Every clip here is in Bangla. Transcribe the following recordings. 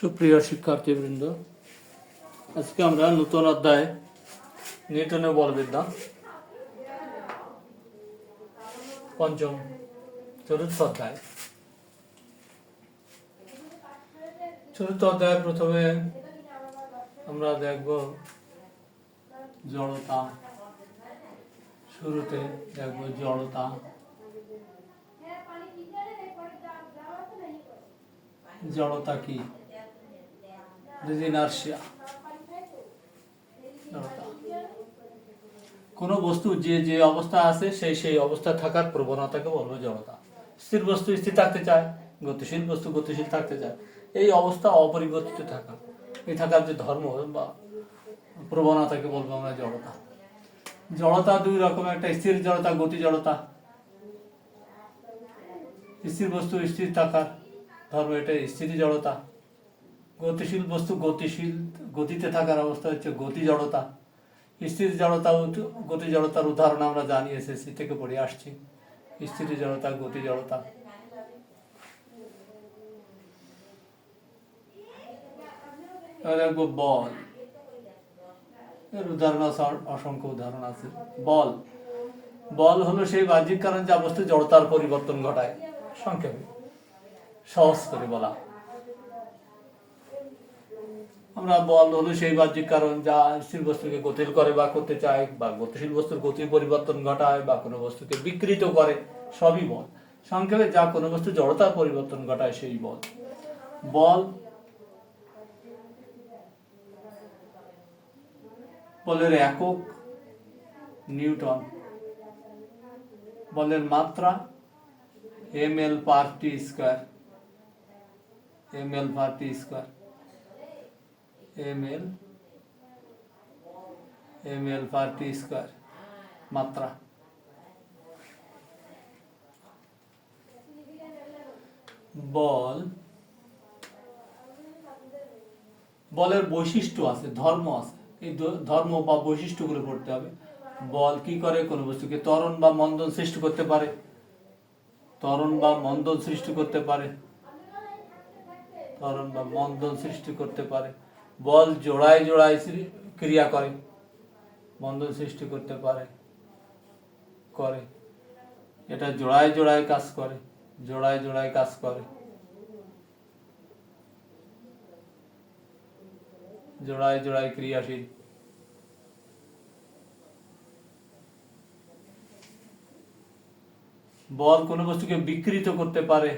সুপ্রিয় শিক্ষার্থীবৃন্দ, আজকে আমরা নতুন অধ্যায় নিউটনের বলবিদ্যা পঞ্চম চতুর্থ অধ্যায়। চতুর্থ অধ্যায় প্রথমে আমরা দেখব জড়তা। শুরুতে দেখব জড়তা। জড়তা কি? ইনার্শিয়া। কোনো বস্তু যে যে অবস্থা আছে সেই অবস্থা থাকার প্রবণতাকে বলবো জড়তা। স্থির বস্তু স্থির থাকতে চায়, গতিশীল বস্তু গতিশীল থাকতে চায়। এই অবস্থা অপরিবর্তিত থাকা, এই থাকার যে ধর্ম বা প্রবণতাকে বলবো আমরা জড়তা। জড়তা দুই রকম, একটা স্থির জড়তা, গতি জড়তা। স্থির বস্তু স্থির থাকার ধর্ম, এটা স্থিতি জড়তা। গতিশীল বস্তু গতিতে থাকার অবস্থা হচ্ছে গতি জড়তা। স্থির জড়তা গতি জড়তার উদাহরণ আমরা জানি, এসএসসি থেকে পড়ে আসছি। স্থির জড়তা, গতি জড়তা। দেখবো বল। এর উদাহরণ আছে, অসংখ্য উদাহরণ আছে। বল বল হলো সেই বাহ্যিক কারণ যা বস্তু জড়তার পরিবর্তন ঘটায়। সংক্ষেপে সহজ করে বলা, আমরা বল হলো সেই বাহ্যিক কারণ যা স্থির বস্তুকে গতিশীল করে বা করতে চায়, বা গতিশীল বস্তুর গতির পরিবর্তন ঘটায়, বা কোনো বস্তুকে বিকৃত করে, সবই বল। সংক্ষেপে যা কোনো বস্তু জড়তার পরিবর্তন ঘটায় সেই বল। বল বলের একক নিউটন। বলের মাত্রা ml per t square. ml per t square. ml per t square মাত্রা। বল বলের বৈশিষ্ট্য আছে, ধর্ম আছে। এই ধর্ম বা বৈশিষ্ট্যগুলো পড়তে হবে। বল কি করে? কোনো বস্তুকে ত্বরণ বা মন্দন সৃষ্টি করতে পারে। ত্বরণ বা মন্দন সৃষ্টি করতে পারে। ত্বরণ বা মন্দন সৃষ্টি করতে পারে। বল জোড়ায় জোড়ায় ক্রিয়া করে, মন্দন সৃষ্টি করতে পারে, করে। এটা জোড়ায় জোড়ায় কাজ করে, জোড়ায় জোড়ায় কাজ করে, জোড়ায় জোড়ায় ক্রিয়াশীল। বল কোনো বস্তুকে বিকৃত করতে পারে,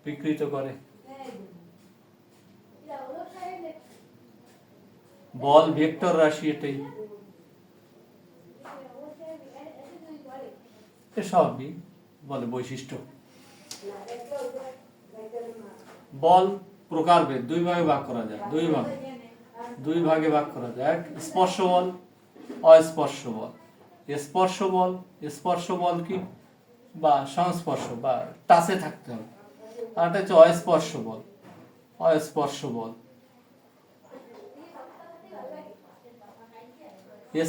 বিকৃত করে। বল ভেক্টর রাশি, এটাই সবই বলে বৈশিষ্ট্য। বল প্রকারভেদ, দুই ভাগে ভাগ করা যায়। দুই ভাগে ভাগ করা যায়। এক স্পর্শ বল, অস্পর্শ বল। স্পর্শ বল কি? বা সংস্পর্শ বা টাচে থাকতে হবে। আর একটা হচ্ছে অস্পর্শ বল। অস্পর্শ বল,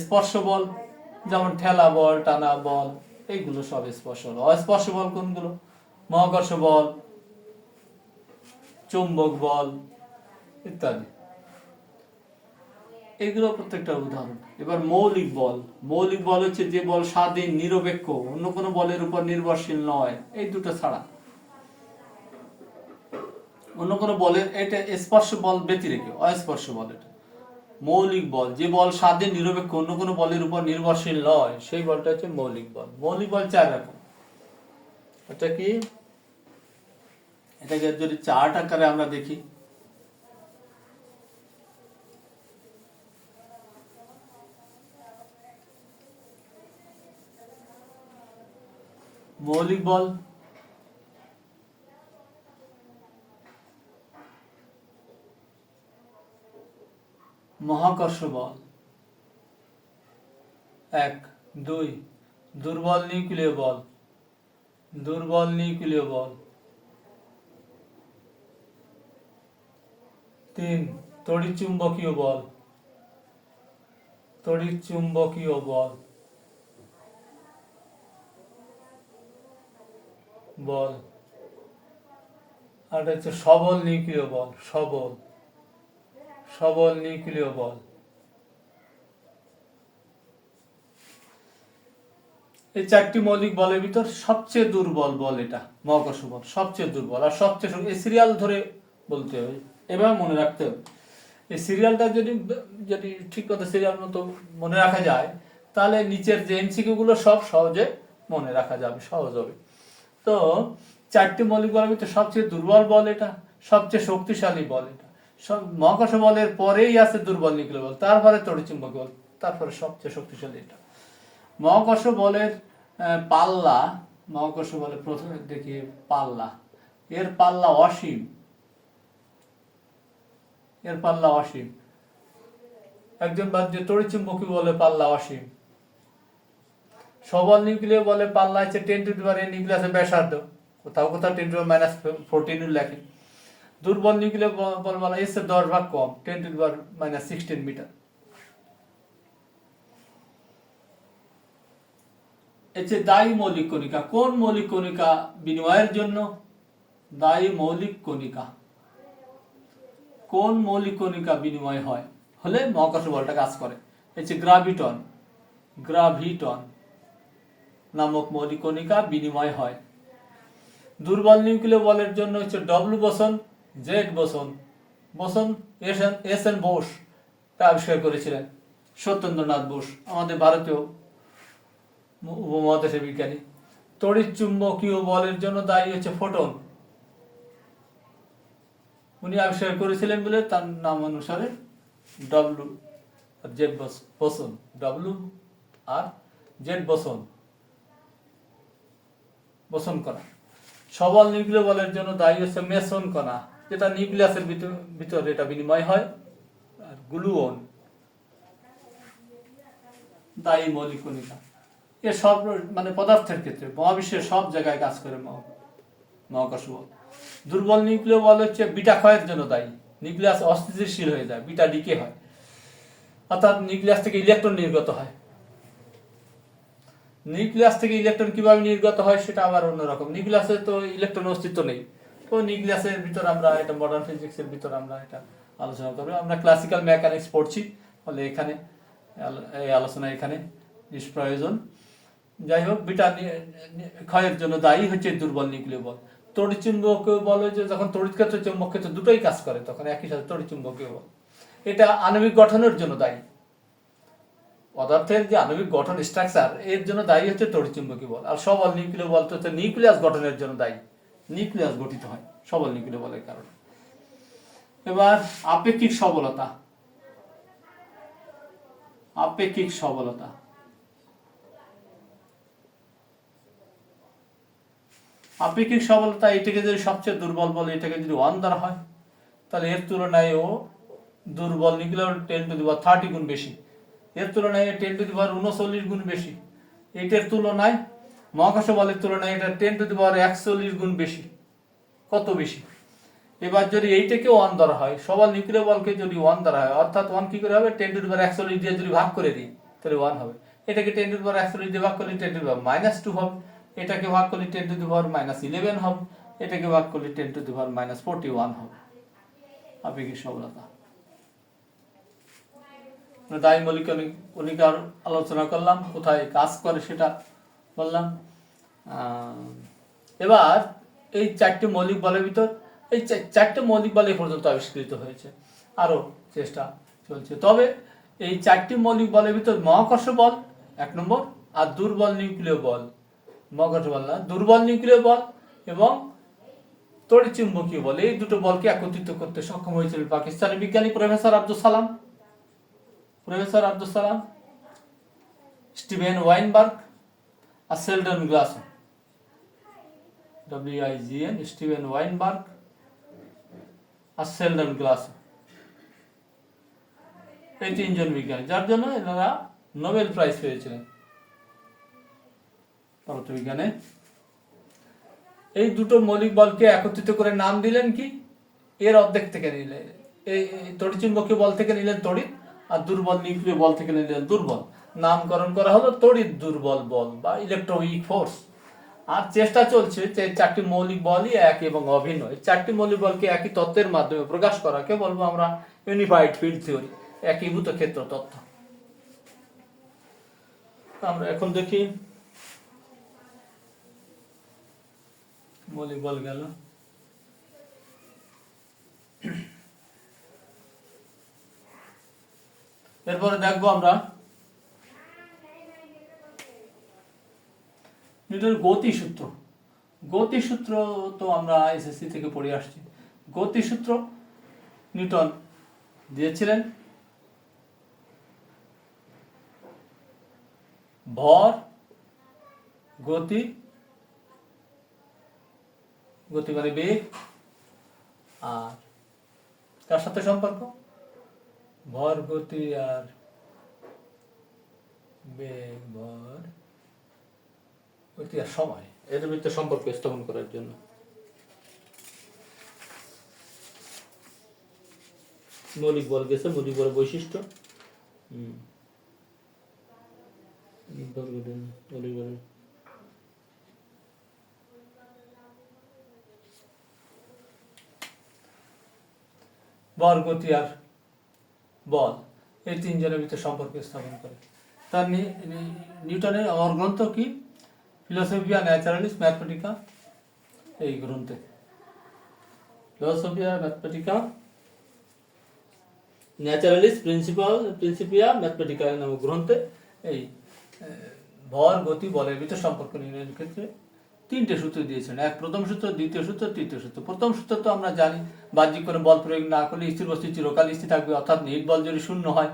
স্পর্শ বল যেমন ঠেলা বল, টানা বল, এইগুলো সব স্পর্শ বল। অস্পর্শ বল কোনগুলো? মহাকর্ষ বল, চুম্বক বল ইত্যাদি। এগুলো প্রত্যেকটা উদাহরণ। এবার মৌলিক বল। মৌলিক বল হচ্ছে যে বল স্বাধীন, নিরপেক্ষ, অন্য কোনো বলের উপর নির্ভরশীল নয়। এই দুটো ছাড়া অন্য কোনো বলের, এটা স্পর্শ বল ব্যতিরেকে অস্পর্শ বল। এটা মৌলিক বল, যে বল স্বাধীন, নিরপেক্ষ, অন্য কোনো বলের উপর নির্ভরশীল নয়, সেই বলটা হচ্ছে মৌলিক বল। মৌলিক বল চার রকম। এটা কি? এটাকে যদি চার্ট আকারে আমরা দেখি, মৌলিক বল মহাকর্ষ বল 1, 2 দুর্বল নিউক্লিয় বল, দুর্বল নিউক্লিয় বল 3 তড়িৎ চুম্বকীয় বল, তড়িৎ চুম্বকীয় বল বল আর এটা হচ্ছে সবল নিউক্লিয় বল, সবল সবল নিউক্লিয় বল। এই চারটি মৌলিক বলের ভিতর সবচেয়ে দুর্বল বল এটা মহাকর্ষ বল, সবচেয়ে দুর্বল আর সবচেয়ে এই সিরিয়াল ধরে বলতে হবে, এভাবে মনে রাখতে হবে। এই সিরিয়ালটা যদি যদি ঠিক মতো সিরিয়াল মতো মনে রাখা যায়, তাহলে নিচের যে এমসিকিউ গুলো সব সহজে মনে রাখা যাবে, সহজ হবে। তো চারটি মৌলিক বলের ভিতরে সবচেয়ে দুর্বল বল এটা, সবচেয়ে শক্তিশালী বল এটা। সব মহাকর্ষ বলের পরেই আছে দুর্বল নিউক্লিয় বল, তারপরে তড়িৎচুম্বক বল, তারপরে সবচেয়ে শক্তিশালী এটা। মহাকর্ষ বলের পাল্লা, মহাকর্ষ বলের প্রথমে দেখি পাল্লা, এর পাল্লা অসীম, এর পাল্লা অসীম। একজন বাদ তড়িৎচুম্বকী বলে পাল্লা অসীম। সবল নিউক্লিয় বলে পাল্লা হচ্ছে 10⁻n নিউক্লিয়াসের ব্যাসার্ধ, কোথাও কোথাও 10⁻14 লেখে। দুর্বল নিউক্লিয় বল বলা এর 10 ভাগ কম, 10⁻16 মিটার। এতে দায়ী মৌলিক কণিকা, কোন মৌলিক কণিকা বিনিময়ের জন্য? দায়ী মৌলিক কণিকা, কোন মৌলিক কণিকা বিনিময় হয় হলে মহাকর্ষ বলটা কাজ করে? হচ্ছে গ্রাভিটন, গ্রাভিটন নামক মৌলিক কণিকা বিনিময় হয়। দুর্বল নিউক্লিয় বলের জন্য হচ্ছে W boson, Z boson. Boson S N Bose তা আবিষ্কার করেছিলেন সত্যেন্দ্রনাথ বোস, আমাদের ভারতীয় উপমহাদেশের বিজ্ঞানী। তড়িৎ চুম্বকীয় বলের জন্য দায়ী হচ্ছে ফোটন, উনি আবিষ্কার করেছিলেন বলে তার নাম অনুসারে W R Z boson, W R Z boson, boson কণা। সবল নিউক্লিয় বলের জন্য দায়ী হচ্ছে মেসন কণা, যেটা নিউক্লিয়াসের ভিতরে এটা বিনিময় হয়। আর গ্লুওন দায়ী মৌলিক কণিকা। এ সব মানে পদার্থের ক্ষেত্রে মহাবিশ্বের সব জায়গায় কাজ করে মহাকর্ষ বল। দুর্বল নিউক্লিয় বল হচ্ছে বিটা ক্ষয়ের জন্য দায়ী, নিউক্লিয়াস অস্থিতিশীল হয়ে যায়, বিটা ডিকে হয়, অর্থাৎ নিউক্লিয়াস থেকে ইলেকট্রন নির্গত হয়। নিউক্লিয়াস থেকে ইলেকট্রন কিভাবে নির্গত হয় সেটা আবার অন্যরকম। নিউক্লিয়াসে তো ইলেকট্রন অস্তিত্ব নেই, তো নিউক্লিয়াসের ভিতর আমরা এটা মডার্ন ফিজিক্সের ভিতর আমরা এটা আলোচনা করবো। আমরা ক্লাসিক্যাল মেকানিক্স পড়ছি, ফলে এখানে এই আলোচনা এখানে নিষ্প্রয়োজন। যাই হোক, বিটা ক্ষয়ের জন্য দায়ী হচ্ছে দুর্বল নিউক্লিয় বল। তড়িৎচুম্বকীয় বল হচ্ছে যখন তড়িৎ ক্ষেত্র চৌম্বক ক্ষেত্র দুটোই কাজ করে, তখন একই সাথে তড়িৎচুম্বকীয় বল। এটা আণবিক গঠনের জন্য দায়ী, পদার্থের যে আণবিক গঠন স্ট্রাকচার এর জন্য দায়ী হচ্ছে তড়িৎচুম্বকীয় বল। আর সবল নিউক্লিয় বল তো হচ্ছে নিউক্লিয়াস গঠনের জন্য দায়ী, নিউক্লিয়াস গঠিত হয় সবল নিউক্লিয় বলের কারণে। এবার আপেক্ষিক সবলতা, আপেক্ষিক সবলতা। আপেক্ষিক সবলতা এটাকে যদি সবচেয়ে দুর্বল বলে, এটাকে যদি 1 ধরা হয়, তাহলে এর তুলনায় ও দুর্বল নিউক্লিয় 10⁻30 গুণ বেশি, এর তুলনায় 10⁻39 গুণ বেশি, এটার তুলনায় মহাকর্ষ বলের তুলনায় এটা 10⁻41 গুণ বেশি। কত বেশি? এবার যদি এইটাকে 1 ধরা হয়, সবল নিউক্লিয় বলকে যদি 1 ধরা হয়, অর্থাৎ 1 কি করে হবে? 10⁻41 দিয়ে যদি ভাগ করে দিই তাহলে 1 হবে। এটাকে 10⁻41 দিয়ে ভাগ করলে 10⁻2 হবে, এটাকে ভাগ করলে 10⁻11 হবে, এটাকে ভাগ করলে 10⁻41 হবে। আপেক্ষিক সবলতা। দায়ী মৌলিক কণিকার আলোচনা করলাম, কোথায় কাজ করে সেটা বললাম। এবার এই 4টি মৌলিক বলের ভিতর এই 4টি মৌলিক বল এ পর্যন্ত আবিষ্কৃত হয়েছে, আরো চেষ্টা চলছে। তবে এই 4টি মৌলিক বলের ভিতর মহাকর্ষ বল 1 নম্বর, আর দুর্বল নিউক্লিয় বল, মহাকর্ষ বল না, দুর্বল নিউক্লিয় বল এবং তড়িৎচুম্বকীয় বল, এই দুটো বলকে একত্রিত করতে সক্ষম হয়েছিল পাকিস্তানি বিজ্ঞানী প্রফেসর আব্দুল সালাম, স্টিভেন ওয়াইনবার্গ আর সেলডন গ্লাসো, WIGN, স্টিভেন ওয়াইনবার্গ আর সেলডন গ্লাসো, এই 3 জন বিজ্ঞানী, যার জন্য এনারা নোবেল প্রাইজ পেয়েছিলেন পদার্থবিজ্ঞানে। এই দুটো মৌলিক বলকে একত্রিত করে নাম দিলেন কি? এর অর্ধেক থেকে নিলেন, এই তড়িৎচুম্বকীয় বল থেকে নিলেন তড়িৎ, আর দুর্বল নিউক্লিয় বল থেকে নিলেন দুর্বল। নামকরণ করা হলো তড়িৎ দুর্বল বল বা ইলেকট্রোউইক ফোর্স। আর চেষ্টা চলছে যে চারটি মৌলিক বলই এক এবং অভিন্ন। এই চারটি মৌলিক বলকে একই তত্ত্বের মাধ্যমে প্রকাশ করাকে বলবো আমরা ইউনিফাইড ফিল্ড থিওরি, একীভূত ক্ষেত্র তত্ত্ব। আমরা এখন দেখি মৌলিক বল গেল, এরপরে দেখবো আমরা নিউটনের গতিসূত্র। গতিসূত্র তো আমরা এসএসসি থেকে পড়ে আসছি। গতিসূত্র নিউটন দিয়েছিলেন ভর গতি, গতি মানে বেগ, আর তার সাথে সম্পর্ক ভর গতি আর বেগ, ভর গতি আর সময়, এর ভিতরে সম্পর্ক স্থাপন করার জন্য মৌলিক বল গেছে, মৌলিক বলের বৈশিষ্ট্য। ভর গতি আর বল এই তিনজনের ভিতরে সম্পর্ক স্থাপন করে। তার নিউটনের আমার গ্রন্থ কি? ফিলোসফিয়া ন্যাচারালিস ম্যাথমেটিকা, এই গ্রন্থে ফিলোসফিয়া ম্যাথমেটিকা ন্যাচারালিস প্রিন্সিপিয়া ম্যাথমেটিকা নামক গ্রন্থে এই ভর গতি বলের ভিতরে সম্পর্ক নির্ণয়ের ক্ষেত্রে তিনটে সূত্র দিয়েছেন। এক প্রথম সূত্র, দ্বিতীয় সূত্র, তৃতীয় সূত্র। প্রথম সূত্র তো আমরা জানি, বাহ্যিক কোনো বল প্রয়োগ না করলে স্থির বস্তু চিরকাল স্থির থাকবে, অর্থাৎ নিট বল যদি শূন্য হয়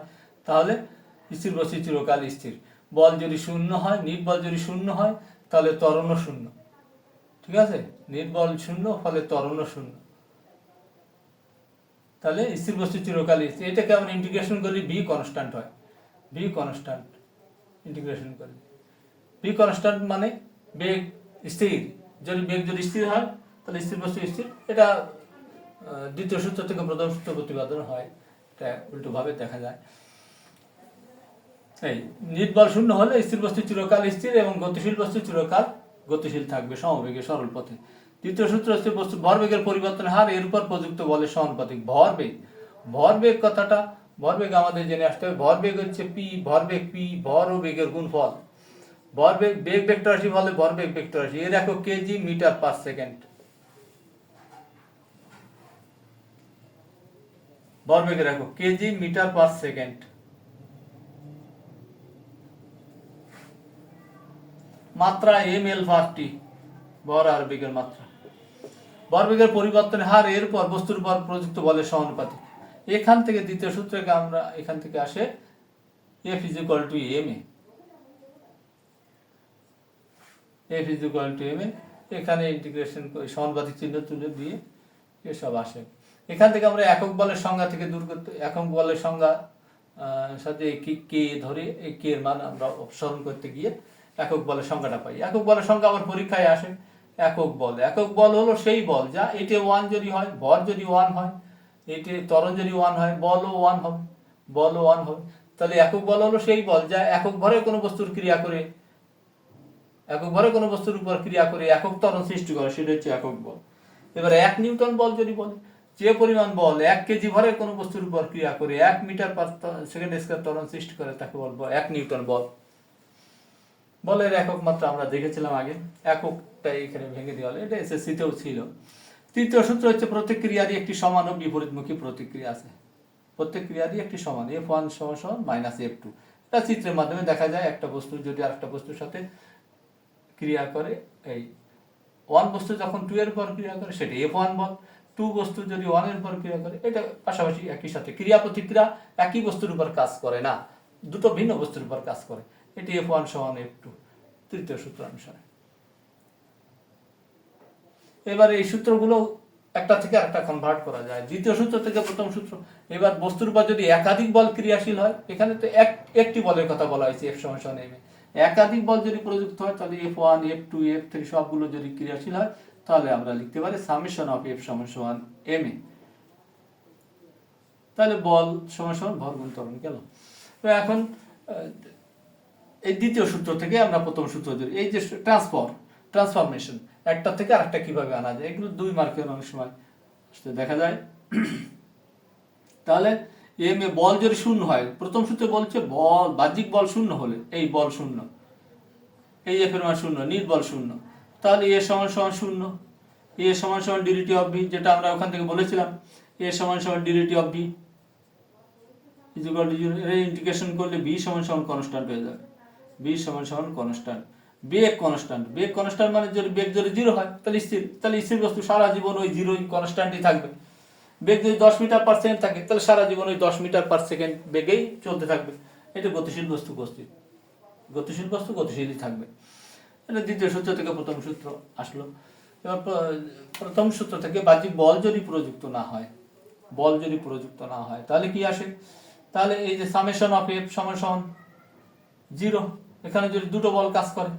তাহলে স্থির বস্তু চিরকাল স্থির। বল যদি শূন্য হয়, নিট বল যদি শূন্য হয় তাহলে ত্বরণ শূন্য। ঠিক আছে, নিট বল শূন্য, ফলে ত্বরণ শূন্য, তাহলে স্থির বস্তু চিরকাল স্থির। এটাকে আমরা ইন্টিগ্রেশন করি, ভি কনস্ট্যান্ট হয়, ভি কনস্ট্যান্ট ইন্টিগ্রেশন করি। ভি কনস্ট্যান্ট মানে বেগ স্থির, যদি বেগ যদি স্থির হয় তাহলে স্থির বস্তু স্থির। এটা দ্বিতীয় সূত্র থেকে প্রথম সূত্র প্রতিপাদন হয়, এটা উল্টোভাবে দেখা যায়। এই নিট বল শূন্য হলে স্থির বস্তু চিরকাল স্থির এবং গতিশীল বস্তু চিরকাল গতিশীল থাকবে সমবেগে সরল পথে। দ্বিতীয় সূত্র হচ্ছে বস্তু ভরবেগের পরিবর্তন হার এর উপর প্রযুক্ত বলের সমানুপাতিক। ভরবেগ, ভরবেগ কথাটা, ভরবেগ আমাদের জেনে আসতে হবে। ভরবেগ হচ্ছে পি, ভরবেগ পি, ভর ও বেগের গুণফল। ভরবেগ বেগ ভেক্টর রাশি বলে ভরবেগ ভেক্টর রাশি, এর একক কেজি মিটার পার সেকেন্ড। ভরবেগের একক কেজি মিটার পার সেকেন্ড। মাত্রা এম এল ভার টি, ভর আর বেগের মাত্রা। ভরবেগের পরিবর্তনের হার এর উপর বস্তুর উপর প্রযুক্ত বলের সমানুপাতিক। এখান থেকে দ্বিতীয় সূত্রকে আমরা এখান থেকে আসে F is equal to M A, F is equal to M A. এখানে ইন্টিগ্রেশন করে সমানুপাতিক চিহ্ন তুলে দিয়ে এসব আসে। এখান থেকে আমরা একক বলের সংজ্ঞা থেকে দূর করতে, একক বলের সংজ্ঞা সাথে কে ধরে এই কে এর মান আমরা অপসারণ করতে গিয়ে একক বলের সংখ্যাটা পাই। একক বলের সংখ্যা আবার পরীক্ষায় আসে। একক বল, একক বল হলো সেই বল যা এতে 1 যদি হয়, ভর যদি 1 হয়, এতে ত্বরণ যদি 1 হয়, বলও 1 হবে, বলও 1 হবে। তাহলে একক বল হলো সেই বল যা একক ভরে কোনো বস্তুর ক্রিয়া করে, একক ভরে কোনো বস্তুর উপর ক্রিয়া করে একক ত্বরণ সৃষ্টি করে, সেটা হচ্ছে একক বল। এবারে 1 নিউটন বল যদি বলে, যে পরিমাণ বল 1 কেজি ভরে কোনো বস্তুর উপর ক্রিয়া করে 1 মিটার পার সেকেন্ড স্কয়ার ত্বরণ সৃষ্টি করে, তাকে বলবো 1 নিউটন বল। বলের একক মাত্রা আমরা দেখেছিলাম আগে, এককটা এখানে ভেঙে দেওয়া হলো, এটা এসএসসিতেও ছিল। তৃতীয় সূত্র হচ্ছে প্রত্যেক ক্রিয়ারই একটি সমান ও বিপরীতমুখী প্রতিক্রিয়া আছে। প্রত্যেক ক্রিয়ারই একটি সমান, F1 সমান মাইনাস F2। এটা চিত্রের মাধ্যমে দেখা যায়। একটা বস্তু যদি আরেকটা বস্তুর সাথে ক্রিয়া করে, এই 1 বস্তু যখন 2 এর উপর ক্রিয়া করে সেটা F1 বল, 2 বস্তু যদি 1 এর উপর ক্রিয়া করে, এটা পাশাপাশি একই সাথে ক্রিয়া প্রতিক্রিয়া একই বস্তুর উপর কাজ করে না, দুটো ভিন্ন বস্তুর উপর কাজ করে। এটি F1 সমান F2 তৃতীয় সূত্র অনুসারে। এবার এই সূত্রগুলো একটা থেকে আরেকটা কনভার্ট করা যায়, দ্বিতীয় সূত্র থেকে প্রথম সূত্র। এবার বস্তুর উপর যদি একাধিক বল ক্রিয়াশীল হয়, এখানে তো একটি বলের কথা বলা হয়েছে F সমান m এ, একাধিক বল যদি প্রযুক্ত হয় তাহলে F1 F2 F3 সবগুলো যদি ক্রিয়াশীল হয় তাহলে আমরা লিখতে পারি সামেশন অফ F সমান m এ। তাহলে বল সমান ভর গুণ ত্বরণ গেল। তো এখন এই দ্বিতীয় সূত্র থেকে আমরা প্রথম সূত্র ধরি, এই যে ট্রান্সফরমেশন, একটা থেকে আরেকটা কিভাবে আনা যায়, এগুলো 2 মার্কের অনেক সময় দেখা যায়। তাহলে এম এ বল যদি শূন্য হয়, প্রথম সূত্রে বলছে বল বাহ্যিক বল শূন্য হলে, এই বল শূন্য, এই এফ এর মান শূন্য, নির্বল শূন্য, তাহলে এ সমান সমান শূন্য, এ সমান সমান ডিরিটি অফ বি, যেটা আমরা ওখান থেকে বলেছিলাম, এ সমান সমান ডিরিটি অফ বি ইকুয়াল টু 0। এর ইন্টিগ্রেশন করলে বি সমান সমান কনস্ট্যান্ট হয়ে যাবে, বি সমান সমান কনস্ট্যান্ট, বেগ কনস্ট্যান্ট, বেগ কনস্ট্যান্ট মানে যদি বেগ যদি 0 হয় তাহলে স্থির, তাহলে স্থির বস্তু সারা জীবন ওই 0 কনস্ট্যান্টই থাকবে। বেগ যদি 10 মিটার পার সেকেন্ড থাকে তাহলে সারা জীবন ওই 10 মিটার পার সেকেন্ড বেগেই চলতে থাকবে। এটা গতিশীল বস্তু গতিশীল, গতিশীল বস্তু গতিশীলই থাকবে। এটা দ্বিতীয় সূত্র থেকে প্রথম সূত্র আসলো। এবার প্রথম সূত্র থেকে বাহ্যিক বল যদি প্রযুক্ত না হয়, বল যদি প্রযুক্ত না হয় তাহলে কি আসে, তাহলে এই যে সামেশন অফ এফ সমান সমান 0, এখানে যদি দুটো বল কাজ করে,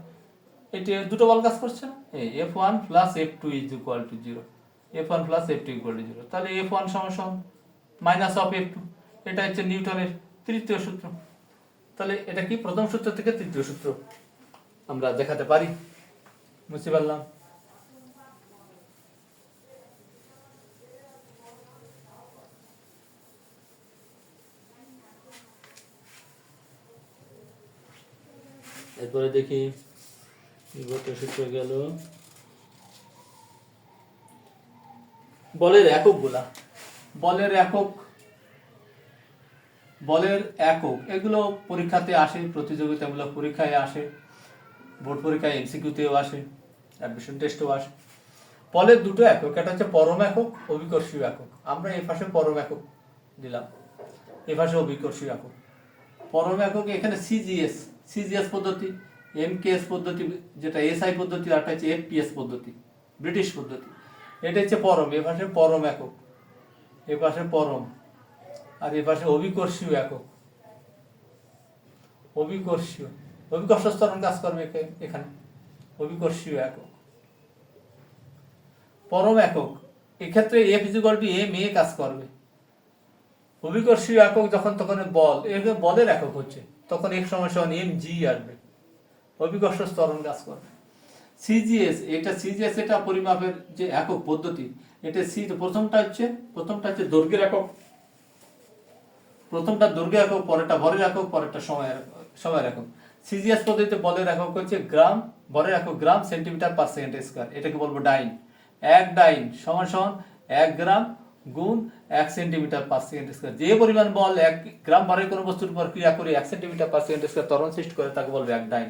এটি দুটো বল কাজ করছে না, এই F1 plus F2 is equal two 0, F1 plus F2 equal to 0, তাহলে F1 সমান সমান মাইনাস অফ F2, এটা হচ্ছে নিউটনের তৃতীয় সূত্র। তাহলে এটা কি প্রথম সূত্র থেকে তৃতীয় সূত্র আমরা দেখাতে পারি, বুঝতে পারলাম। এরপরে দেখি সূত্র গেল, বলের একক গুলা, বলের একক, বলের একক এগুলো পরীক্ষাতে আসে, প্রতিযোগিতামূলক পরীক্ষায় আসে, বোর্ড পরীক্ষায় এমসিকিউতেও আসে, অ্যাডমিশন টেস্টেও আসে। বলের দুটো একক, একটা হচ্ছে পরম একক, অভিকর্ষীয় একক। আমরা এই পাশে পরম একক দিলাম, এই পাশে অভিকর্ষীয় একক। পরম একক এখানে সিজিএস, সিজিএস পদ্ধতি, এমকেএস পদ্ধতি যেটা এসআই পদ্ধতি, আর একটা হচ্ছে এফপিএস পদ্ধতি, ব্রিটিশ পদ্ধতি। এটা হচ্ছে পরম, এ পাশে পরম একক, এ পাশে পরম, আর এ পাশে অভিকর্ষীয় একক। অভিকর্ষীয়, অভিকর্ষ ত্বরণ কাজ করবে এখানে, অভিকর্ষীয় একক। পরম একক এক্ষেত্রে এফ ইকুয়াল টু এম এ কাজ করবে। অভিকর্ষীয় একক যখন তখন বল, বলের একক হচ্ছে, তখন এফ সমান সমান এম জি আসবে, অভিকর্ষ ত্বরণ কাজ করবে। সিজিএস, এটা সিজিএস এটা পরিমাপের যে একক পদ্ধতি, এটা প্রথমটা হচ্ছে দৈর্ঘ্যের একক, প্রথমটা দৈর্ঘ্য একক, পরেরটা ভরের একক, পরেরটা সময়ের একক। সিজিএস পদ্ধতিতে বলের একক হচ্ছে গ্রাম, ভরের একক গ্রাম, সেন্টিমিটার পার সেকেন্ড স্কয়ার, এটাকে বলবো ডাইন। এক ডাইন সমান সমান 1 গ্রাম গুণ 1 সেন্টিমিটার পার সেকেন্ড স্কয়ার। যে পরিমাণ বল 1 গ্রাম ভরের কোনো বস্তুর উপর ক্রিয়া করে 1 সেন্টিমিটার পার সেকেন্ড স্কয়ার ত্বরণ সৃষ্টি করে তাকে বলবো 1 ডাইন।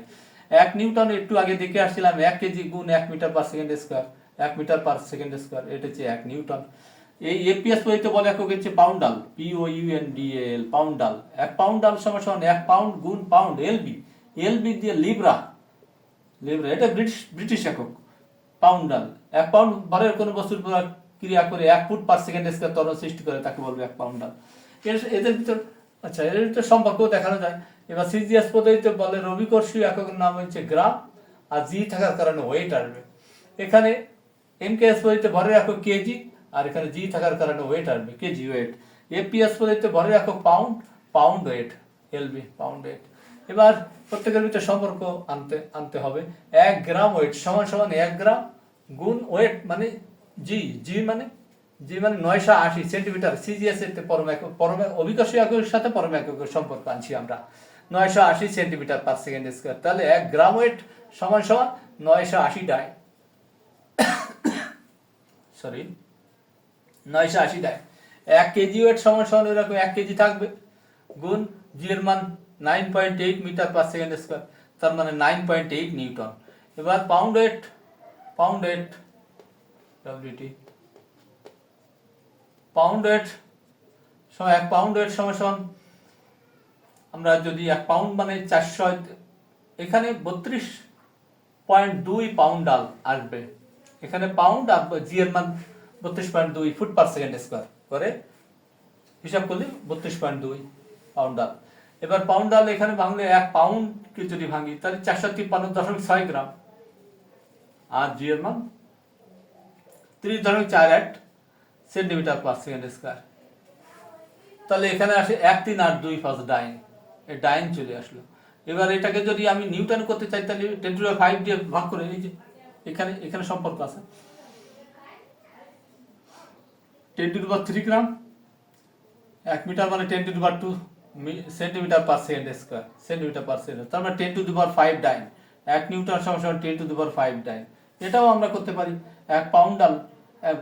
1 নিউটন একটু আগে দেখে আসছিলাম, 1 কেজি গুণ 1 metre per second square, 1 metre per second square, এটা হচ্ছে 1 নিউটন। এই এপিএস পদ্ধতিতে বলে একক হচ্ছে পাউন্ডাল, POUNDAL, পাউন্ডাল। 1 পাউন্ডাল সমান সমান 1 পাউন্ড গুণ পাউন্ড, এলবি, এলবি দিয়ে লিব্রা, লিব্রা এটা ব্রিটিশ একক। পাউন্ডাল 1 পাউন্ড ভরের কোনো বস্তুর উপর ক্রিয়া করে 1 ফুট পার সেকেন্ড স্কয়ার ত্বরণ সৃষ্টি করে তাকে বলবে 1 পাউন্ডাল। এদের ভিতর এর ভিতর সম্পর্কও দেখানো যায়। এবার সিজিএস পদ্ধতিতে বলের অভিকর্ষীয় এককের নাম হচ্ছে গ্রাম, আর জি থাকার কারণে ওয়েট আসবে। এখানে এমকেএস পদ্ধতিতে ভরের একক কেজি, আর এখানে জি থাকার কারণে ওয়েট আসবে, কেজি ওয়েট। এপিএস পদ্ধতিতে ভরের একক pound, pound weight, LB, pound weight. এবার প্রত্যেকের ভিতরে সম্পর্ক আনতে হবে। 1 গ্রাম ওয়েট সমান সমান 1 গ্রাম গুণ ওয়েট মানে জি মানে 980 সেন্টিমিটার। সিজিএস এর পরম অভিকর্ষীয় এককের সাথে পরম এককের সম্পর্ক আনছি আমরা, 980 সেন্টিমিটার পার সেকেন্ড স্কয়ার। তাহলে 1 গ্রাম ওয়েট সমান সমান 980 die, sorry 980 die. 1 KG wait সমান সমান এরকম 1 কেজি থাকবে, গুণ জি এর মান 9.8 মিটার পার সেকেন্ড স্কয়ার, তার মানে 9.8 নিউটন। এবার pound weight WT, pound weight সমান 1 পাউন্ড ওয়েট সমান সমান, আমরা যদি 1 পাউন্ড মানে 400, এখানে 32.2 পাউন্ডাল আসবে। এখানে পাউন্ড আর জি এর মান 32.2 ফুট পার সেকেন্ড স্কয়ার করে হিসাব করলে 32.2 পাউন্ডাল। এবার পাউন্ডাল এখানে ভাঙলে 1 পাউন্ডকে যদি ভাঙি তাহলে 453.6 গ্রাম, আর জি এর মান 30.48 সেন্টিমিটার পার সেকেন্ড স্কয়ার। তাহলে এখানে আসে 1 3 8 2 5 ডাইন, এই ডাইন চলে আসলো। এবার এটাকে যদি আমি নিউটন করতে চাই তাহলে 10⁵ দিয়ে ভাগ করে, এখানে এখানে সম্পর্ক আছে। 10⁻³ গ্রাম, 1 মিটার মানে 10⁻² centimetre per second square, centimetre per second, তার মানে 10⁵ ডাইন। 1 নিউটন সমান 10⁵ ডাইন। এটাও আমরা করতে পারি। 1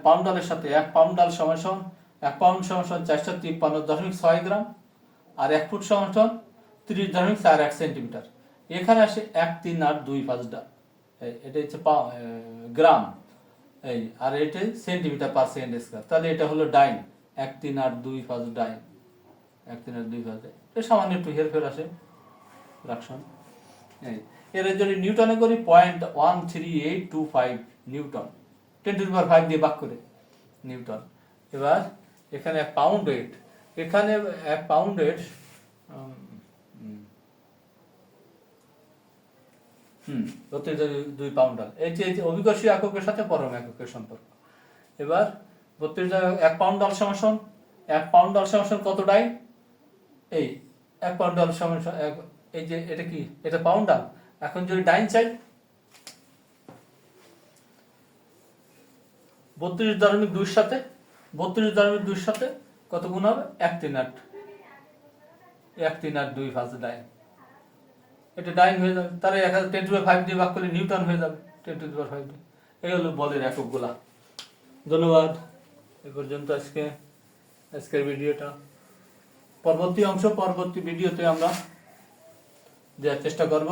পাউন্ডালের সাথে 1 পাউন্ডাল সমান 1 পাউন্ড সমান 453.6 গ্রাম, আর 1 ফুট সমান 30.41 সেন্টিমিটার। এখানে আসে 1, 3, 8, 2, 5 এটা হচ্ছে গ্রাম, এই আর এটা সেন্টিমিটার পার সেকেন্ড স্কোয়ার। তাহলে এটা হলো ডাইন, 1, 3, 8, 2, 5 ডাইন, 1, 3, 8, 2, 5। এটা সামান্য একটু হেরফের আসে ফ্র্যাকশন। এর যদি নিউটনে করি 0.13825 নিউটন, 10⁵ দিয়ে ভাগ করে নিউটন। এবার এখানে 1 পাউন্ড ওয়েট, এখানে 1 পাউন্ড ওয়েট 32 পাউন্ডাল। এই যে অভিকর্ষীয় এককের সাথে পরম এককের সম্পর্ক। এবার 1 পাউন্ডাল সমান 1 পাউন্ডাল সমান কত ডাইন? এই 1 পাউন্ডাল সমান এই যে এটা কি, এটা পাউন্ডাল। এখন যদি ডাইন চাই 32.2 সাথে 32.2 সাথে কত গুণ হবে? 1, 3, 8, 2, 5 ডাইন। এটা ডাইন হয়ে যাবে। তাহলে 10⁵ দিয়ে ভাগ করলে নিউটন হয়ে যাবে 10⁵ দিয়ে। এই হলো বলের এককগুলা। ধন্যবাদ। এ পর্যন্ত আজকের ভিডিওটা। পরবর্তী ভিডিওতে আমরা দেওয়ার চেষ্টা করব।